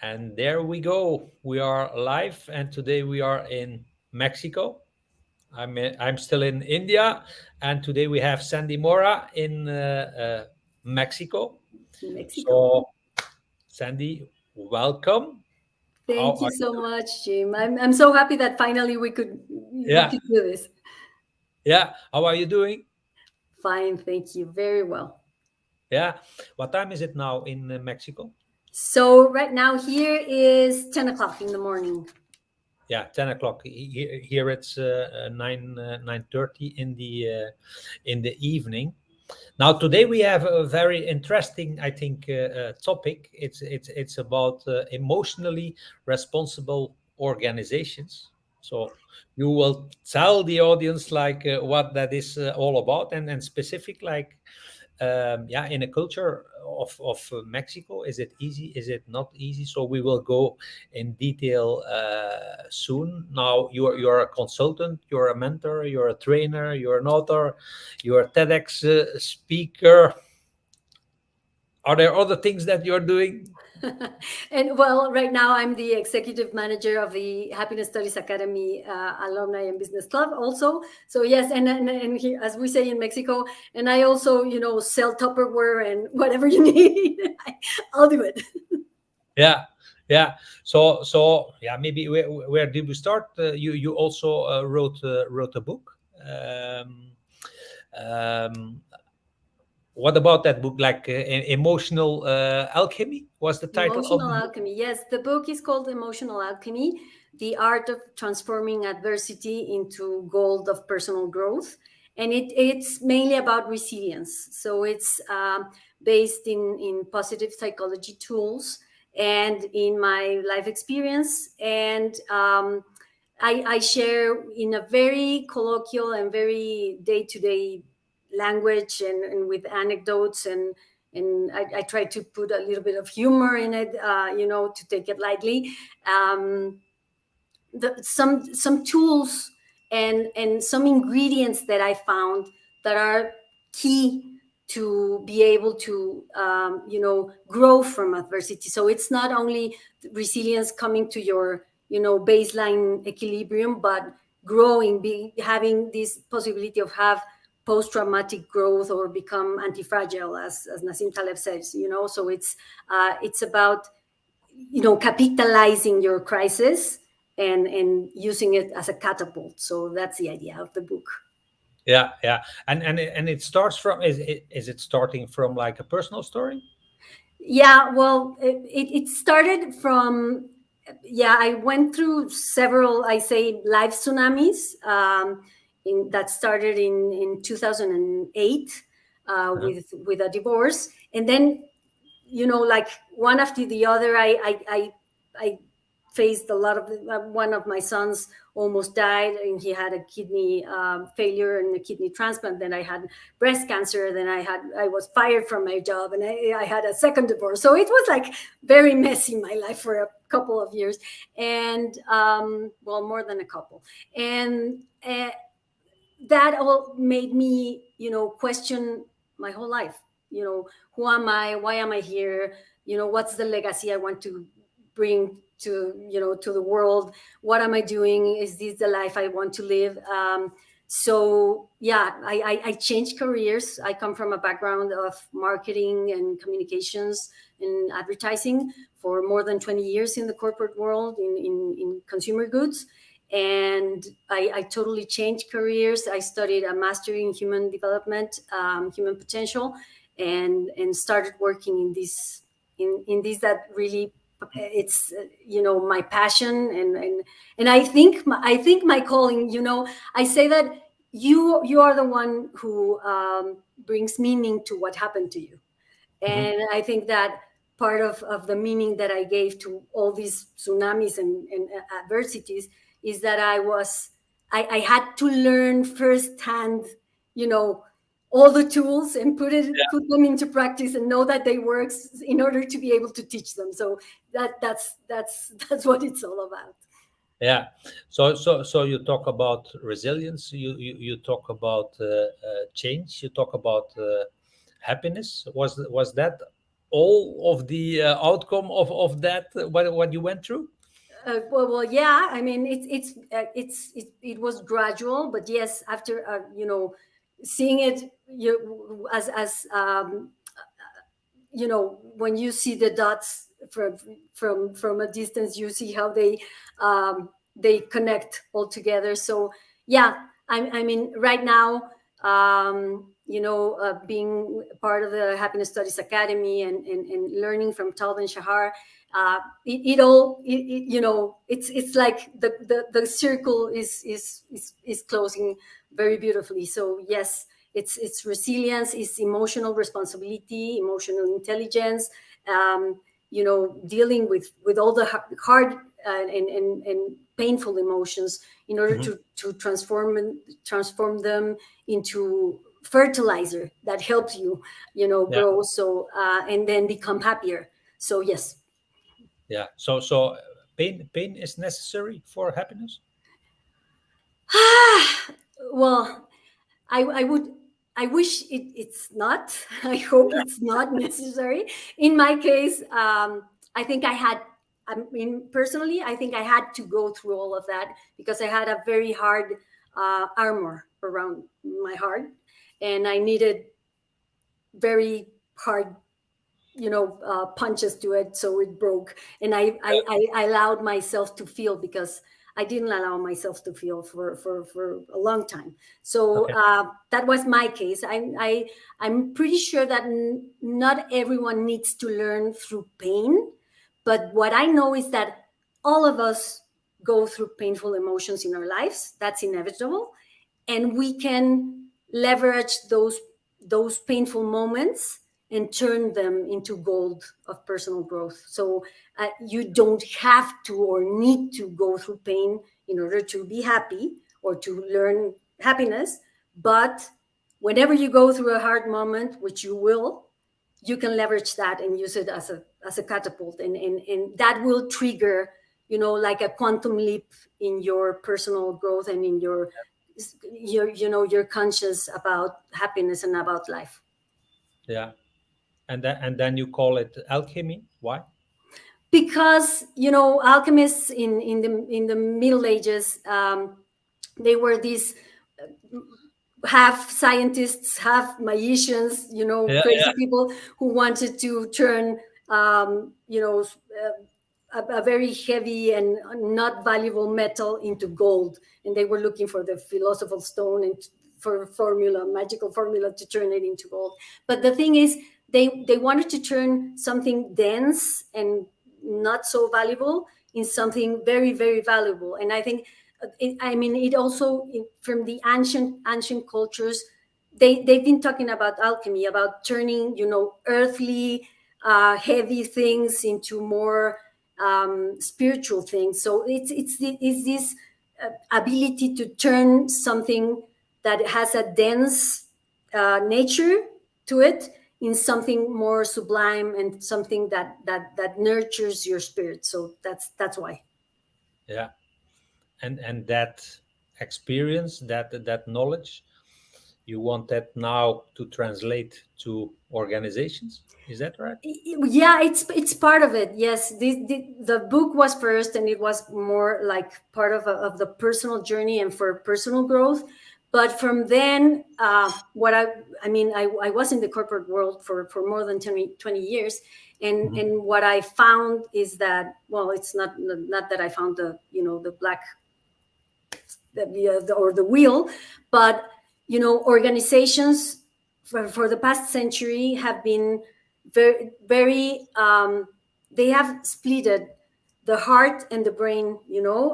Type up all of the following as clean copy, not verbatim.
And there we go. We are live, and today we are in Mexico. I'm still in India, and today we have Sandy Mora in Mexico. Mexico. So, Sandy, welcome. How Thank you are so you? much, Jim. I'm so happy that finally we Yeah, could do this. yeah. How are you doing? Fine, thank you. Very well. Yeah. What time is it now in Mexico? So right now here is 10 o'clock in the morning. Yeah, 10 o'clock. Here it's 9:30 in the evening. Now, today we have a very interesting, I think, topic. It's about emotionally responsible organizations. So you will tell the audience like what that is all about, and specific like yeah, in a culture of Mexico, is it easy? Is it not easy? So we will go in detail soon. Now you're a consultant, you're a mentor, you're a trainer, you're an author, you're a TEDx speaker. Are there other things that you're doing? And well, right now I'm the executive manager of the Happiness Studies Academy Alumni and Business Club also. So yes, and here, as we say in Mexico, and I also, sell Tupperware and whatever you need, I'll do it. Yeah, yeah. So yeah, maybe where did we start? You also wrote a book. Um, what about that book? Like emotional alchemy was the title of Emotional the book. Alchemy. Yes, the book is called Emotional Alchemy: The Art of Transforming Adversity into Gold of Personal Growth. And it's mainly about resilience. So it's based in positive psychology tools and in my life experience. And I share in a very colloquial and very day to day language and with anecdotes and I try to put a little bit of humor in it, to take it lightly. Um, some tools and some ingredients that I found that are key to be able to grow from adversity. So it's not only resilience coming to your baseline equilibrium, but growing, be having this possibility of have post-traumatic growth or become anti-fragile, as Nassim Taleb says. So it's about capitalizing your crisis and using it as a catapult. So that's the idea of the book. Yeah, yeah, and it starts from is it starting from like a personal story? Yeah, well, it started from, yeah, I went through several, I say, life tsunamis, that started in 2008 Uh-huh. with a divorce. And then, like one after the other, I faced a lot of, one of my sons almost died, and he had a kidney failure and a kidney transplant. Then I had breast cancer. Then I was fired from my job, and I had a second divorce. So it was like very messy my life for a couple of years, and well, more than a couple. And that all made me, question my whole life. Who am I? Why am I here? What's the legacy I want to bring to the world? What am I doing? Is this the life I want to live? So yeah, I changed careers. I come from a background of marketing and communications and advertising for more than 20 years in the corporate world in consumer goods. And I totally changed careers. I studied a master in human development, human potential, and started working in this that really, it's my passion, and I think my calling. I say that you are the one who brings meaning to what happened to you. Mhm. And I think that part of the meaning that I gave to all these tsunamis and adversities is that I had to learn firsthand, you know, all the tools and put them into practice and know that they work in order to be able to teach them. So that's what it's all about. Yeah. So you talk about resilience. You talk about change. You talk about happiness. Was that all of the outcome of that, what you went through? Yeah. I mean, it was gradual, but yes, after seeing it, as when you see the dots from a distance, you see how they connect all together. So yeah, I mean, right now, being part of the Happiness Studies Academy, and learning from Tal and Shahar, it all it's like the circle is closing very beautifully. So yes, it's resilience, it's emotional responsibility, emotional intelligence, dealing with all the hard and painful emotions in order Mhm. to transform them into fertilizer that helps you Yeah, grow, so and then become happier. So yes. yeah. So pain is necessary for happiness. Well, I would, I wish it's not. I hope it's not necessary. In my case, I think I mean, personally, I think I had to go through all of that because I had a very hard armor around my heart, and I needed very hard punches to it, so it broke. And I allowed myself to feel, because I didn't allow myself to feel for a long time. So Okay. that was my case. I'm pretty sure that not everyone needs to learn through pain, but what I know is that all of us go through painful emotions in our lives. That's inevitable, and we can leverage those painful moments and turn them into gold of personal growth. So you don't have to or need to go through pain in order to be happy or to learn happiness. But whenever you go through a hard moment, which you will, you can leverage that and use it as a catapult, and that will trigger like a quantum leap in your personal growth and in you're conscious about happiness and about life. Yeah, and then you call it alchemy. Why? Because alchemists in the Middle Ages, they were these half scientists, half magicians, Yeah, crazy yeah, people who wanted to turn a very heavy and not valuable metal into gold, and they were looking for the philosopher's stone and for a formula, magical formula, to turn it into gold. But the thing is, they wanted to turn something dense and not so valuable in something very, very valuable. And I think I mean, it also, from the ancient cultures, they've been talking about alchemy, about turning earthly, heavy things into more spiritual things. So it's this ability to turn something that has a dense nature to it in something more sublime, and something that nurtures your spirit. So that's why. yeah. And that experience, that knowledge, you want that now to translate to organizations. Is that right? Yeah, it's part of it. Yes, the book was first, and it was more like part of the personal journey and for personal growth. But from then, what I mean, I was in the corporate world for more than 20 years, Mhm. and what I found is that, well, it's not that I found the black, or the wheel, but organizations for the past century have been very, very they have splitted the heart and the brain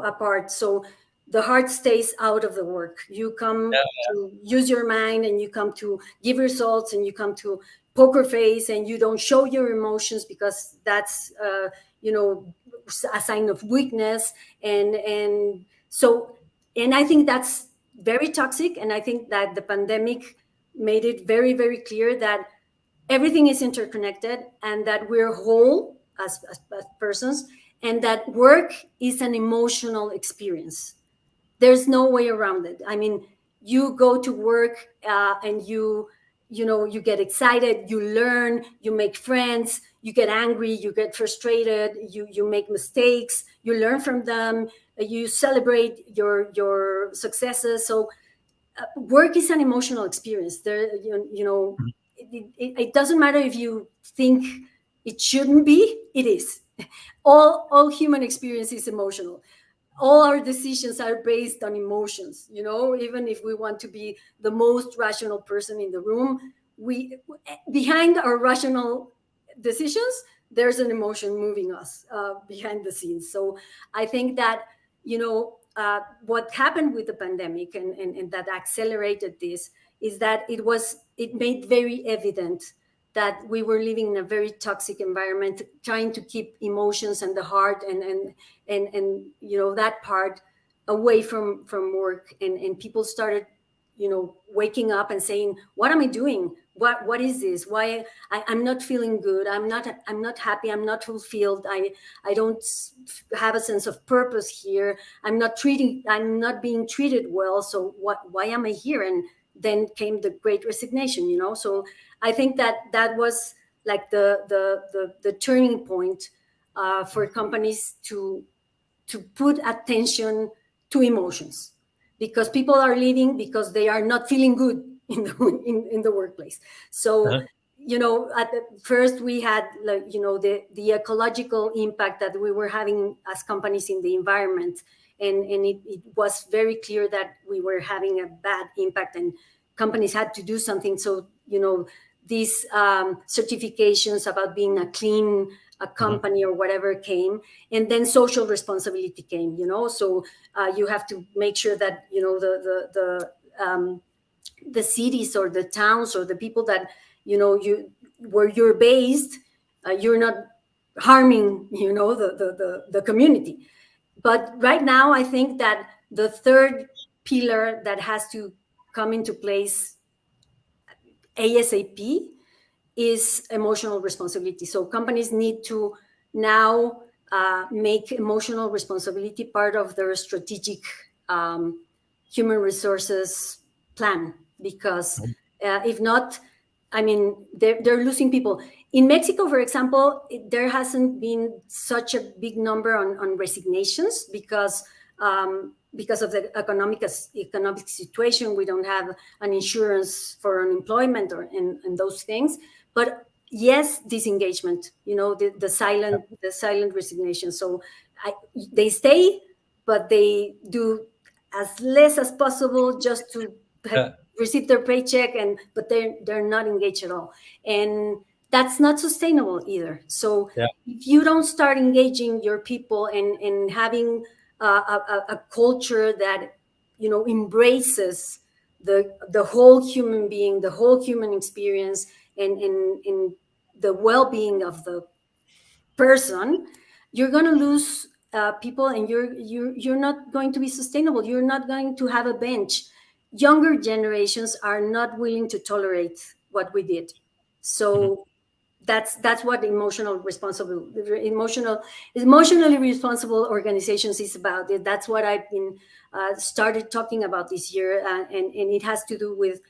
apart. So the heart stays out of the work. You come to use your mind, and you come to give results, and you come to poker face, and you don't show your emotions, because that's you know a sign of weakness. And so, and I think that's very toxic. And I think that the pandemic made it very, very clear that everything is interconnected, and that we're whole as persons, and that work is an emotional experience. There's no way around it. I mean, you go to work, and you get excited, you learn, you make friends, you get angry, you get frustrated, you make mistakes, you learn from them, you celebrate your successes. So work is an emotional experience. There, it doesn't matter if you think it shouldn't be. It is. All human experience is emotional. All our decisions are based on emotions. Even if we want to be the most rational person in the room, we behind our rational decisions, there's an emotion moving us behind the scenes. So I think that what happened with the pandemic and that accelerated this is that it made very evident that we were living in a very toxic environment, trying to keep emotions and the heart and that part away from work, and people started waking up and saying, what am I doing? What is this? Why I'm not feeling good? I'm not happy. I'm not fulfilled. I don't have a sense of purpose here. I'm not being treated well. So why am I here? And then came the Great Resignation. So I think that was like the turning point for companies to put attention to emotions, because people are leaving because they are not feeling good in the workplace. So at the first we had the ecological impact that we were having as companies in the environment, and it was very clear that we were having a bad impact, and companies had to do something. So these certifications about being a clean company or whatever came, and then social responsibility came. So you have to make sure that the cities or the towns or the people that where you're based, you're not harming the community. But right now I think that the third pillar that has to come into place ASAP is emotional responsibility. So companies need to now make emotional responsibility part of their strategic human resources plan, because if not, they're losing people. In Mexico, for example, there hasn't been such a big number on resignations because of the economic situation. We don't have an insurance for unemployment and those things. But yes, disengagement, the silent resignation. So they stay, but they do as less as possible just to receive their paycheck, but they're not engaged at all. And that's not sustainable either. So if you don't start engaging your people and having a culture that embraces the whole human being, the whole human experience, and the well-being of the person, you're going to lose people, and you're not going to be sustainable. You're not going to have a bench. Younger generations are not willing to tolerate what we did. So that's what emotionally responsible organizations is about. That's what I've been started talking about this year, and it has to do with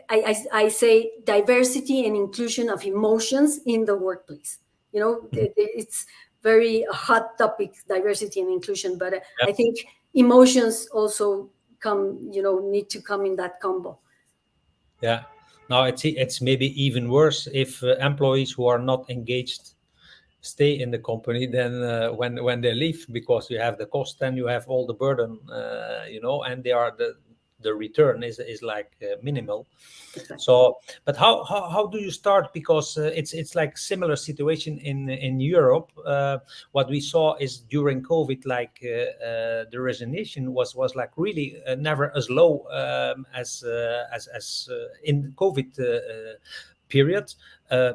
I say diversity and inclusion of emotions in the workplace. It's very hot topic, diversity and inclusion, but I think emotions also need to come in that combo. Now it's maybe even worse if employees who are not engaged stay in the company than when they leave, because you have the cost and you have all the burden, and the return is like minimal. Exactly. So, but how do you start? Because it's like similar situation in Europe. What we saw is during COVID, like the resignation was like really never as low as in COVID period.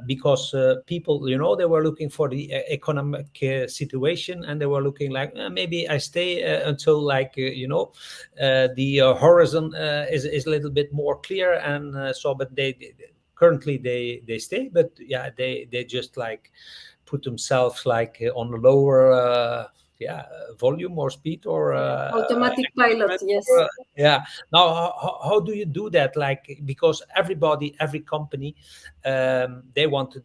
Because people, they were looking for the economic situation, and they were looking like maybe I stay until like the horizon is a little bit more clear, and but they currently they stay, but they just like put themselves like on a lower yeah, volume or speed or Automatic pilot, engagement yes. yeah. Now how do you do that, like, because everybody, every company, they want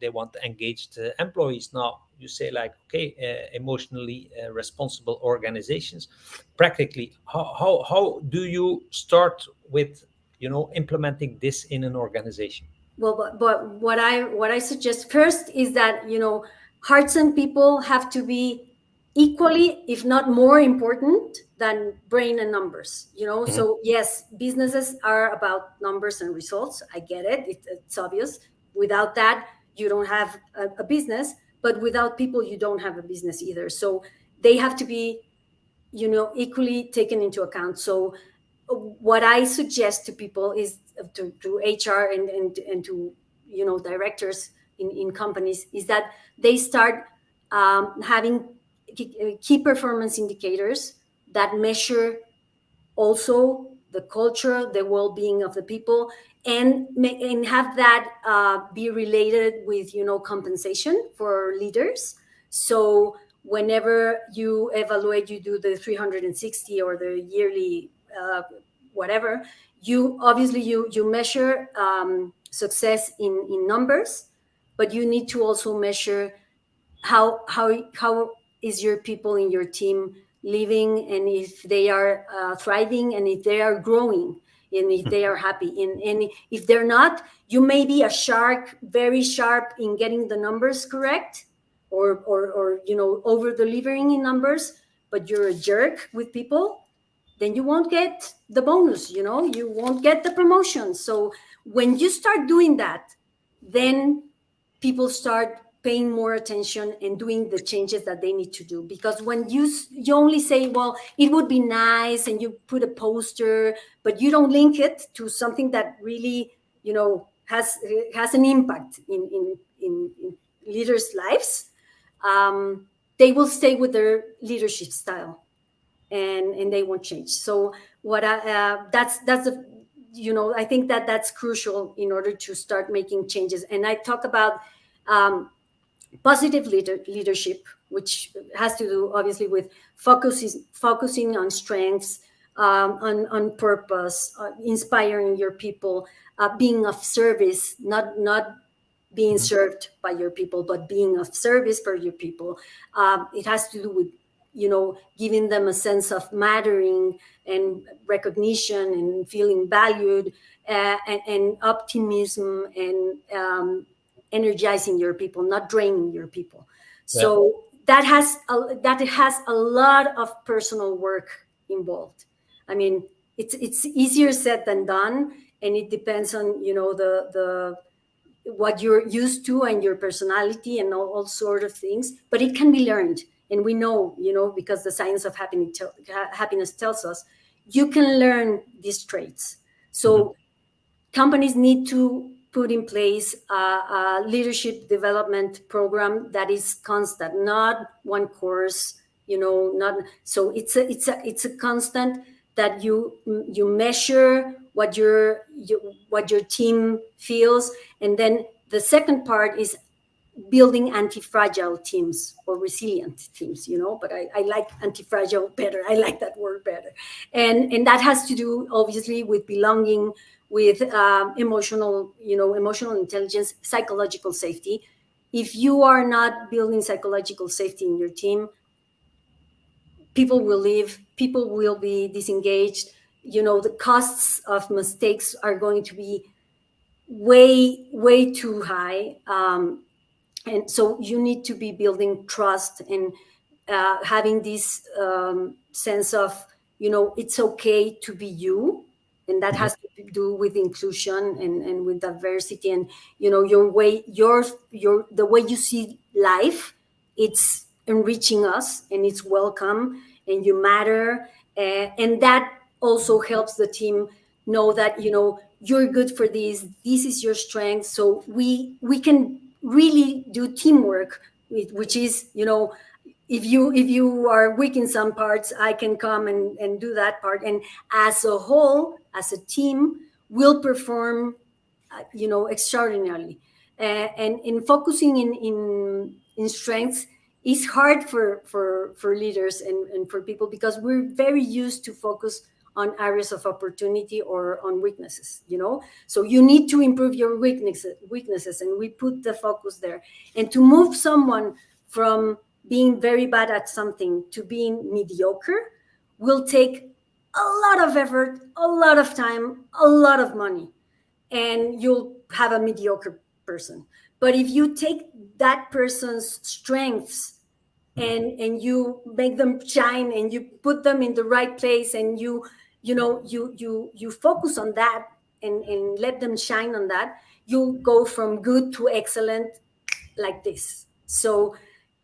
engaged employees. Now you say, like, okay, emotionally responsible organizations, practically, how do you start with, implementing this in an organization? Well, but what I suggest first is that, hearts and people have to be equally, if not more important than brain and numbers. Mhm. So yes, businesses are about numbers and results. I get it. It's obvious. Without that, you don't have a business. But without people, you don't have a business either. So they have to be, equally taken into account. So what I suggest to people is to HR and to, directors in companies, is that they start having key performance indicators that measure also the culture, the well-being of the people, and have that be related with, compensation for leaders. So whenever you evaluate, you do the 360 or the yearly whatever, you obviously you measure success in numbers, but you need to also measure how is your people in your team living, and if they are thriving, and if they are growing, and if they are happy, and if they're not, you may be a shark, very sharp in getting the numbers correct, or over delivering in numbers, but you're a jerk with people, then you won't get the bonus, you won't get the promotion. So when you start doing that, then people start paying more attention and doing the changes that they need to do. Because when you only say, well, it would be nice, and you put a poster, but you don't link it to something that really, has an impact in leaders' lives, they will stay with their leadership style, and they won't change. So what that's the, I think that that's crucial in order to start making changes. And I talk about um, positive leadership, which has to do obviously with focusing on strengths, on purpose, inspiring your people, being of service, not being Mhm. served by your people, but being of service for your people. It has to do with, giving them a sense of mattering and recognition and feeling valued, and optimism, and energizing your people, not draining your people. Yeah. So that has a lot of personal work involved. I mean, it's easier said than done, and it depends on, the what you're used to and your personality and all sort of things, but it can be learned. And we know, because the science of happiness tells us you can learn these traits. Mhm. So companies need to put in place a leadership development program that is constant, not one course, not so it's a constant, that you measure what your team feels. And then the second part is building anti-fragile teams or resilient teams, but I like anti-fragile better. I like that word better. And that has to do obviously with belonging, with emotional intelligence, psychological safety. If you are not building psychological safety in your team, people will leave, people will be disengaged. The costs of mistakes are going to be way too high. And so you need to be building trust, and having this sense of, it's okay to be you. And that Mhm. has to do with inclusion, and with diversity, and the way you see life, it's enriching us, and it's welcome, and you matter. And that also helps the team know that, you're good for this is your strength. So we can really do teamwork, which is, if you are weak in some parts, I can come and do that part, and as a whole, as a team, will perform extraordinarily. And in focusing in strengths is hard for leaders and for people, because we're very used to focus on areas of opportunity or on weaknesses, so you need to improve your weaknesses, and we put the focus there. And to move someone from being very bad at something to being mediocre will take a lot of effort, a lot of time, a lot of money, and you'll have a mediocre person. But if you take that person's strengths and you make them shine, and you put them in the right place, and you focus on that, and let them shine on that, you'll go from good to excellent, like this. So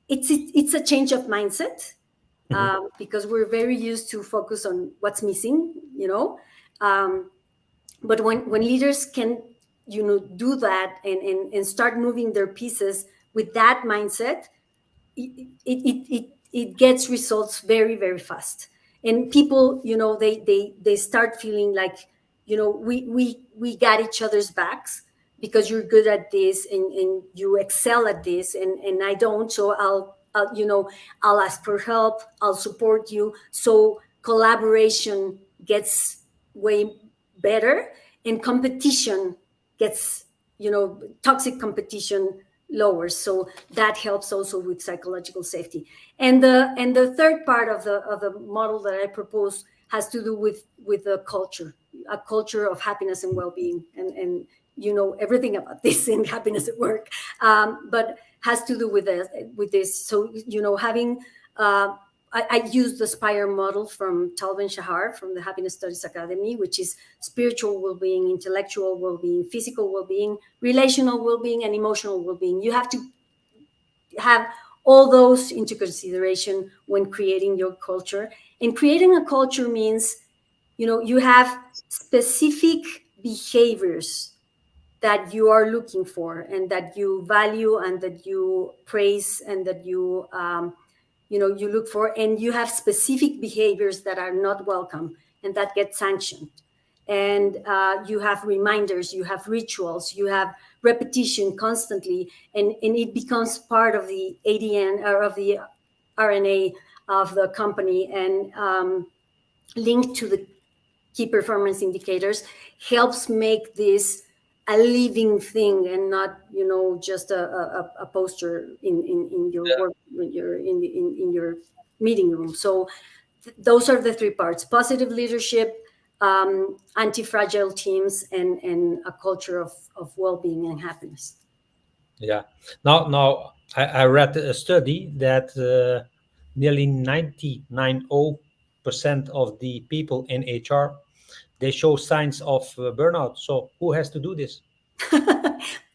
it's a change of mindset, because we're very used to focus on what's missing, um, but when leaders can do that, and start moving their pieces with that mindset, it gets results very, very fast. And people, they start feeling like, we got each other's backs, because you're good at this, and you excel at this, and I don't. So I'll ask for help, I'll support you. So collaboration gets way better, and competition gets, toxic competition lowers. So that helps also with psychological safety. And the third part of the model that I propose has to do with the culture, a culture of happiness and well-being, and everything about this in Happiness at Work, but has to do with this. So having I use the SPIRE model from Tal Ben-Shahar from the Happiness Studies Academy, which is spiritual well-being, intellectual well-being, physical well-being, relational well-being, and emotional well-being. You have to have all those into consideration when creating your culture. And creating a culture means, you have specific behaviors that you are looking for, and that you value, and that you praise, and that you look for, and you have specific behaviors that are not welcome, and that get sanctioned. And you have reminders, you have rituals, you have repetition constantly, and it becomes part of the ADN, or of the RNA of the company, and linked to the key performance indicators, helps make this a living thing, and not just a poster in your work, when you're in your meeting room. So those are the three parts: positive leadership, anti-fragile teams, and a culture of well-being and happiness. Yeah. Now I read a study that nearly 99% of the people in HR, they show signs of burnout. So who has to do this?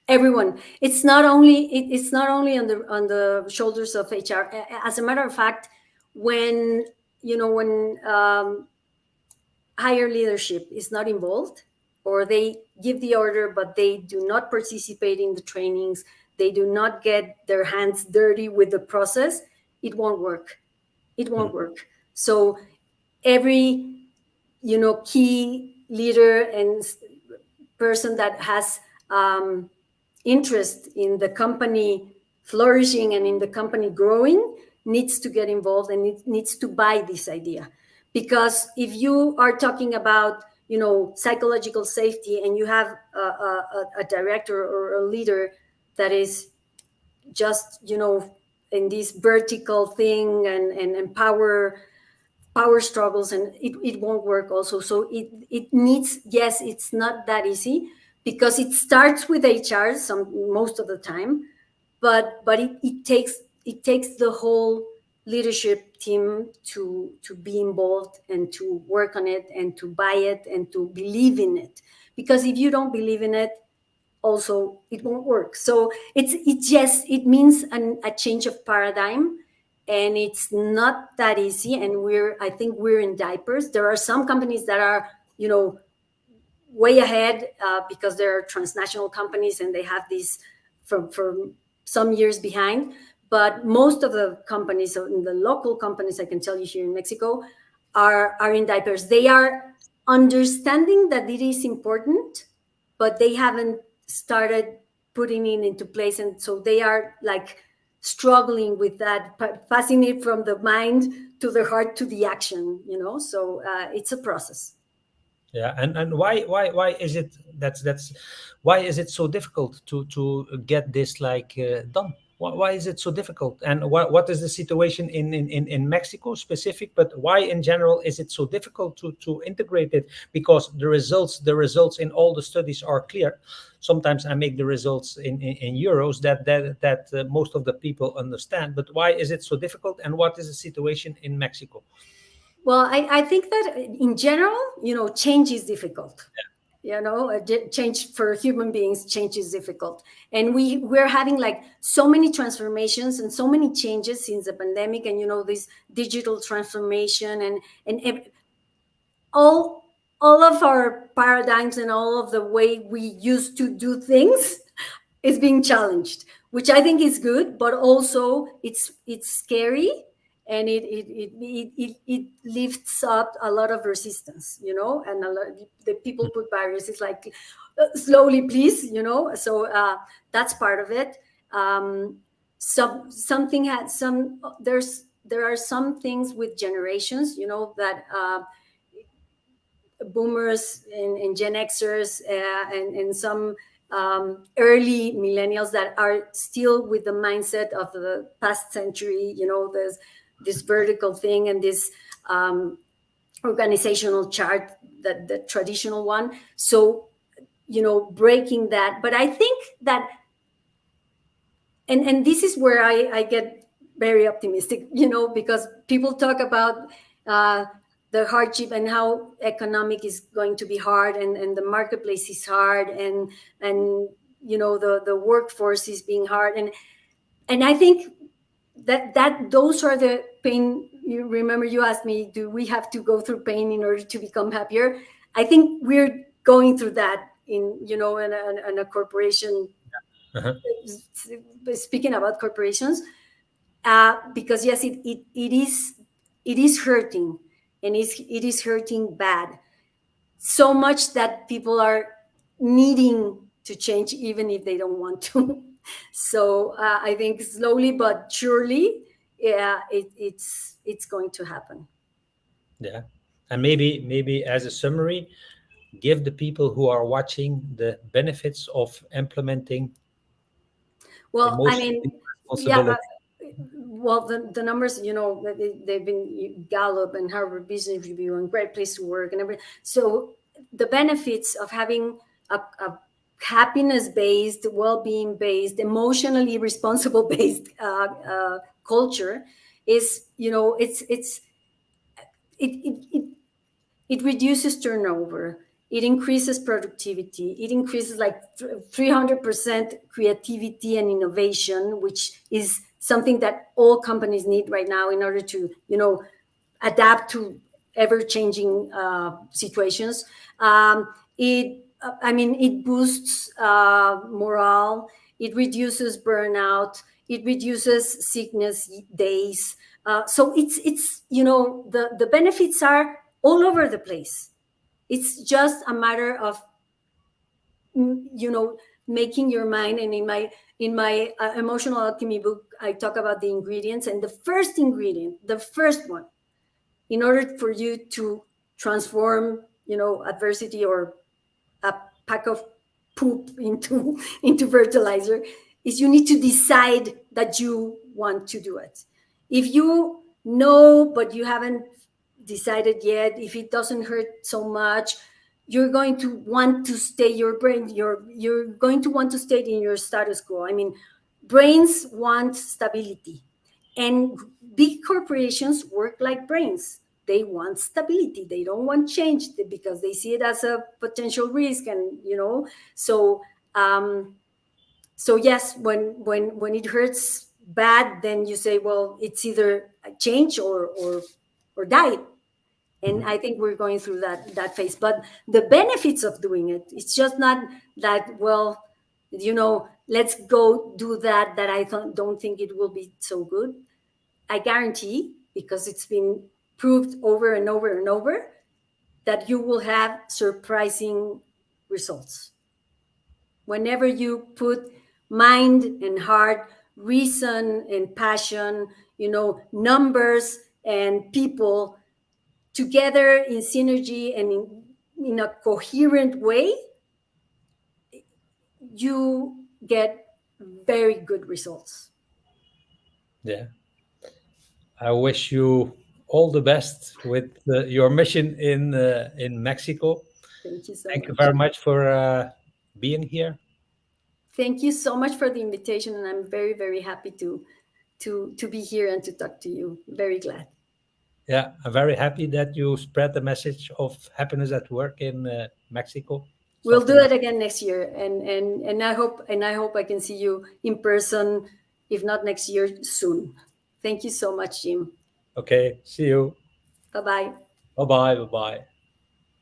Everyone. It's not only on the shoulders of HR. As a matter of fact, when higher leadership is not involved, or they give the order but they do not participate in the trainings, they do not get their hands dirty with the process, it won't work. It won't work. So every key leader and person that has interest in the company flourishing and in the company growing needs to get involved, and it needs to buy this idea. Because if you are talking about psychological safety, and you have a director or a leader that is just in this vertical thing, and power struggles, and it won't work also. So it needs, yes, it's not that easy, because it starts with HR most of the time, but it takes the whole leadership team to be involved, and to work on it, and to buy it, and to believe in it. Because if you don't believe in it, also it won't work. So it means a change of paradigm, and it's not that easy. And I think we're in diapers. There are some companies that are way ahead, because they're transnational companies, and they have these from some years behind. But most of the companies, so in the local companies, I can tell you here in Mexico, are in diapers. They are understanding that it is important, but they haven't started putting it into place. And so they are like struggling with that, passing it from the mind to the heart to the action, so it's a process. Yeah, and why is it that's why is it so difficult to get this like done? Why is it so difficult? And what is the situation in Mexico specific? But why in general is it so difficult to integrate it? Because the results in all the studies are clear. Sometimes I make the results in euros that most of the people understand. But why is it so difficult? And what is the situation in Mexico? Well, I think that in general, change is difficult. Change for human beings, change is difficult. And we're having like so many transformations and so many changes since the pandemic, and this digital transformation, and all of our paradigms and all of the way we used to do things is being challenged, which I think is good, but also it's scary, and it lifts up a lot of resistance, and the people put barriers. It's like slowly, please, So that's part of it. Something had some. There are some things with generations, that boomers and Gen Xers, and some early millennials that are still with the mindset of the past century, this vertical thing and this organizational chart, that the traditional one. So, breaking that. But I think that, and this is where I get very optimistic, because people talk about the hardship and how economic is going to be hard, and the marketplace is hard, and the workforce is being hard, and I think that those are the pain. You remember, you asked me, do we have to go through pain in order to become happier? I think we're going through that in a corporation. Uh-huh. Speaking about corporations, because yes, it is hurting, and it is hurting bad, so much that people are needing to change even if they don't want to. So I think slowly but surely, yeah, it's going to happen. Yeah. And maybe as a summary, give the people who are watching the benefits of implementing Well, I emotional mean, yeah. responsibility. Well, the numbers, they've been Gallup and Harvard Business Review and Great Place to Work and everything. So the benefits of having a happiness-based, well-being based, emotionally responsible based culture is, it, it, it it reduces turnover, it increases productivity, it increases like 300% creativity and innovation, which is something that all companies need right now in order to adapt to ever changing situations. It boosts morale, it reduces burnout, it reduces sickness days. So it's the benefits are all over the place. It's just a matter of making your mind. And in my emotional alchemy book, I talk about the ingredients, and the first ingredient, the first one, in order for you to transform adversity or a pack of poop into fertilizer, is you need to decide that you want to do it. If you know but you haven't decided yet, if it doesn't hurt so much, you're going to want to stay your brain you're going to want to stay in your status quo. I mean, brains want stability, and big corporations work like brains. They want stability, they don't want change, because they see it as a potential risk. And um so yes, when it hurts bad, then you say, well, it's either a change or die. And Mhm. I think we're going through that phase. But the benefits of doing it, it's just not that, well, let's go do that I don't think it will be so good. I guarantee, because it's been proved over and over and over, that you will have surprising results whenever you put mind and heart reason and passion, numbers and people together in synergy and in a coherent way, you get very good results. Yeah. I wish you all the best with your mission in Mexico. Thank you so Thank you much. very much for being here. Thank you so much for the invitation, and I'm very, very happy to be here and to talk to you. Very glad. Yeah, I'm very happy that you spread the message of happiness at work in Mexico. We'll South do it America. again next year, and I hope I can see you in person, if not next year, soon. Thank you so much, Jim. Okay, see you. Bye bye. Bye bye. Bye bye.